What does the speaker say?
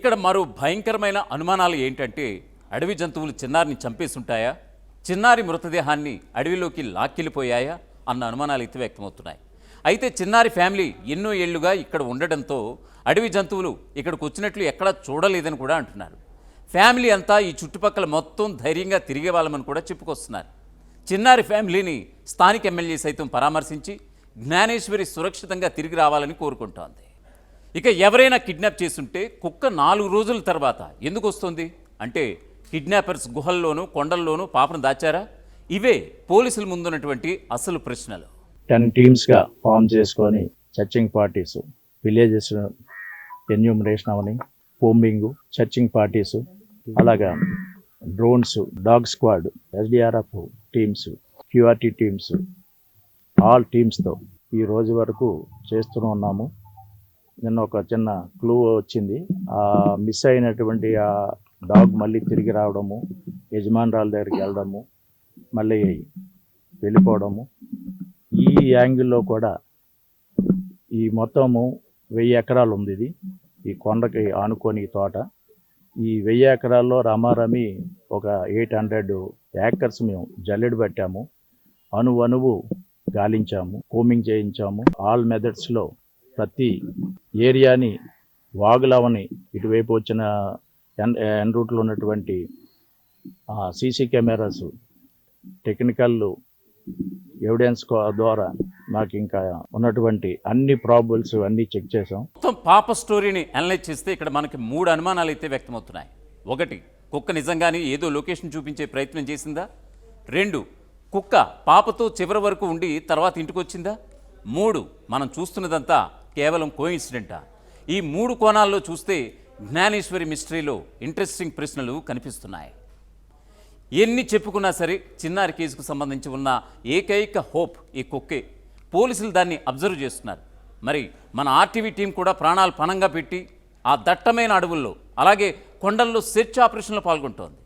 ఇక్కడ మరో భయంకరమైన అనుమానాలు ఏంటంటే అడవి జంతువులు చిన్నారిని చంపేసుంటాయా, చిన్నారి మృతదేహాన్ని అడవిలోకి లాక్కెళ్ళిపోయాయా అన్న అనుమానాలు అయితే వ్యక్తమవుతున్నాయి. అయితే చిన్నారి ఫ్యామిలీ ఎన్నో ఏళ్లుగా ఇక్కడ ఉండడంతో అడవి జంతువులు ఇక్కడికి వచ్చినట్లు ఎక్కడా చూడలేదని కూడా అంటున్నారు. ఫ్యామిలీ అంతా ఈ చుట్టుపక్కల మొత్తం ధైర్యంగా తిరిగే వాళ్ళమని కూడా చెప్పుకొస్తున్నారు. చిన్నారి ఫ్యామిలీని స్థానిక ఎమ్మెల్యే సైతం పరామర్శించి జ్ఞానేశ్వరి సురక్షితంగా తిరిగి రావాలని కోరుకుంటోంది. ఇక ఎవరైనా కిడ్నాప్ చేస్తుంటే కుక్క 4 రోజుల తర్వాత ఎందుకు వస్తుంది అంటే కిడ్నాపర్స్ గుహల్లోనూ కొండల్లోనూ పాపను దాచారా? ఇవే పోలీసుల ముందున్నటువంటి అసలు ప్రశ్నలు. 10 టీమ్స్గా ఫామ్ చేసుకొని సర్చింగ్ పార్టీస్, విలేజెస్ ఎన్యూమరేషన్ అవని, కోంబింగ్, సర్చింగ్ పార్టీస్, అలాగా drones, dog squad, SDRF teams, QRT teams, all టీమ్స్తో ఈ రోజు వరకు చేస్తూనే ఉన్నాము. నిన్న ఒక చిన్న క్లూ వచ్చింది. ఆ మిస్ అయినటువంటి ఆ డాగ్ మళ్ళీ తిరిగి రావడము, యజమానురాల దగ్గరికి వెళ్ళడము, మళ్ళీ వెళ్ళిపోవడము. ఈ యాంగిల్లో కూడా ఈ మొత్తము 1000 ఎకరాలు ఉంది. ఇది ఈ కొండకి ఆనుకొని తోట. ఈ 1000 ఎకరాల్లో రామారమి ఒక 800 ఏకర్స్ మేము జల్లెడ పెట్టాము. అణువు గాలించాము, కోమింగ్ చేయించాము. ఆల్ మెథడ్స్లో ప్రతి ఏరియాని వాగులవని ఇటువైపు వచ్చిన ఎన్ రూట్లో ఉన్నటువంటి సీసీ కెమెరాస్, టెక్నికల్ ఎవిడెన్స్ ద్వారా మాకు ఇంకా ఉన్నటువంటి అన్ని ప్రాబుల్స్ అన్నీ చెక్ చేసాం. మొత్తం పాప స్టోరీని అనలైజ్ చేస్తే ఇక్కడ మనకి 3 అనుమానాలు అయితే వ్యక్తమవుతున్నాయి. 1, కుక్క నిజంగానే ఏదో లొకేషన్ చూపించే ప్రయత్నం చేసిందా? 2, కుక్క పాపతో చివరి వరకు ఉండి తర్వాత ఇంటికి వచ్చిందా? 3, మనం చూస్తున్నదంతా కేవలం కోయిన్సిడెంటా? ఈ 3 కోణాల్లో చూస్తే జ్ఞానేశ్వరి మిస్టరీలో ఇంట్రెస్టింగ్ ప్రశ్నలు కనిపిస్తున్నాయి. ఎన్ని చెప్పుకున్నా సరే చిన్నారి కేసుకు సంబంధించి ఉన్న ఏకైక హోప్ ఈ కుక్కే. పోలీసులు దాన్ని అబ్జర్వ్ చేస్తున్నారు. మరి మన ఆర్టీవీ టీం కూడా ప్రాణాలు పణంగా పెట్టి ఆ దట్టమైన అడవుల్లో అలాగే కొండల్లో సెర్చ్ ఆపరేషన్లో పాల్గొంటోంది.